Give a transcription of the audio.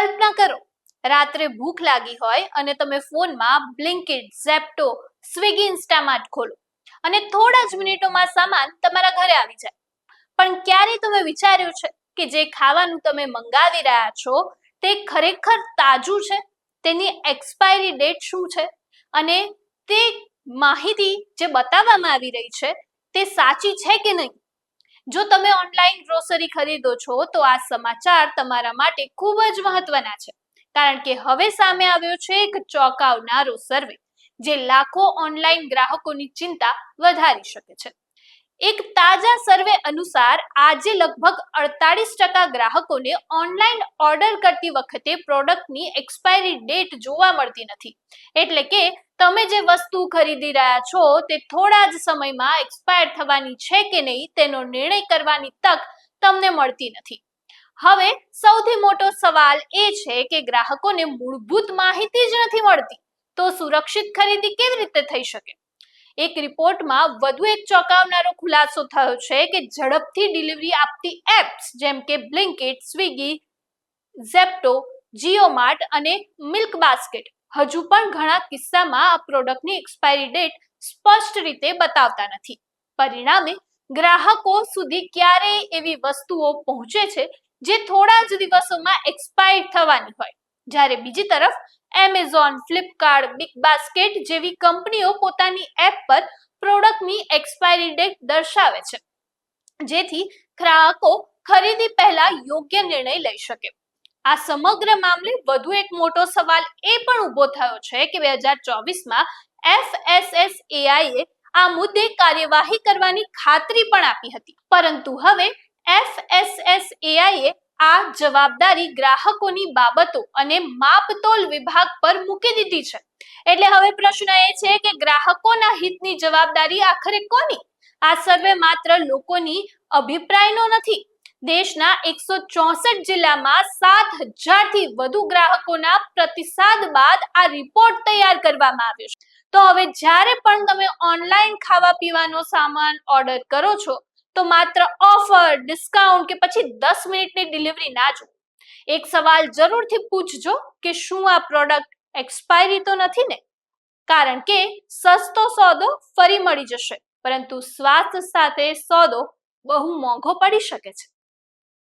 કલ્પના કરો, રાત્રે ભૂખ લાગી હોય અને તમે ફોનમાં બ્લિંકિટ, ઝેપ્ટો, સ્વિગી, ઇન્સ્ટામાર્ટ ખોલો અને થોડા જ મિનિટોમાં સામાન તમારા ઘરે આવી જાય. પણ ક્યારેય તમે વિચાર્યું છે કે જે ખાવાનું તમે મંગાવી રહ્યા છો તે ખરેખર તાજું છે? તેની એક્સપાયરી ડેટ શું છે અને તે માહિતી જે બતાવવામાં આવી રહી છે તે સાચી છે કે નહીં? જો તમે ઓનલાઈન ગ્રોસરી ખરીદો છો તો આ સમાચાર તમારા માટે ખૂબ જ મહત્વના છે, કારણ કે હવે સામે આવ્યો છે એક ચોંકાવનારો સર્વે જે લાખો ઓનલાઈન ગ્રાહકોની ચિંતા વધારી શકે છે. એક તાજા સર્વે અનુસાર આજે લગભગ 48% ગ્રાહકોને ઓનલાઈન ઓર્ડર કરતી વખતે પ્રોડક્ટની એક્સપાયરી ડેટ જોવા મળતી નથી. એટલે કે તમે જે વસ્તુ ખરીદી રહ્યા છો તે થોડા જ સમયમાં એક્સપાયર થવાની છે કે નહીં તેનો નિર્ણય કરવાની તક તમને મળતી નથી. હવે સૌથી મોટો સવાલ એ છે કે ગ્રાહકોને મૂળભૂત માહિતી જ નથી મળતી, તો સુરક્ષિત ખરીદી કેવી રીતે થઈ શકે? એક રિપોર્ટમાં વધુ એક ચોંકાવનારો ખુલાસો થયો છે કે ઝડપથી ડિલિવરી આપતી એપ્સ જેમ કે બ્લિંકિટ, સ્વિગી, ઝેપ્ટો, જીઓમાર્ટ અને મિલ્ક બાસ્કેટ હજુ પણ ઘણા કિસ્સામાં આ પ્રોડક્ટની એક્સપાયરી ડેટ સ્પષ્ટ રીતે બતાવતા નથી. પરિણામે ગ્રાહકો સુધી ક્યારેય એવી વસ્તુઓ પહોંચે છે જે થોડા જ દિવસોમાં એક્સપાયર થવાની હોય, જ્યારે બીજી તરફ એમેઝોન, ફ્લિપકાર્ટ, બિગ બાસ્કેટ જેવી કંપનીઓ પોતાની એપ પર પ્રોડક્ટની એક્સપાયરી ડેટ દર્શાવે છે, જેથી ગ્રાહકો ખરીદી પહેલા યોગ્ય નિર્ણય લઈ શકે. આ સમગ્ર મામલે વધુ એક મોટો સવાલ એ પણ ઊભો થયો છે કે 2024માં FSSAIએ આ મુદ્દે કાર્યવાહી કરવાની ખાતરી પણ આપી હતી, પરંતુ હવે FSSAIએ આ જવાબદારી ગ્રાહકોની બાબતો અને માપતોલ વિભાગ પર મૂકી દીધી છે. એટલે હવે પ્રશ્ન એ છે કે ગ્રાહકોના હિતની જવાબદારી આખરે કોની? આ સર્વે માત્ર લોકોની અભિપ્રાયનો નથી. દેશના 164 જિલ્લામાં 7000 થી વધુ ગ્રાહકોના પ્રતિસાદ બાદ આ રિપોર્ટ તૈયાર કરવામાં આવ્યો છે. તો હવે જ્યારે પણ તમે ઓનલાઈન ખાવા પીવાનો સામાન ઓર્ડર કરો છો તો માત્ર ઓફર, ડિસ્કાઉન્ટ કે પછી 10 મિનિટની ડિલિવરી ના જુઓ. એક સવાલ જરૂરથી પૂછજો કે શું આ પ્રોડક્ટ એક્સપાયરી તો નથી ને? કારણ કે સસ્તો સોદો ફરી મળી જશે, પરંતુ સ્વાસ્થ્ય સાથે સોદો બહુ મોંઘો પડી શકે છે.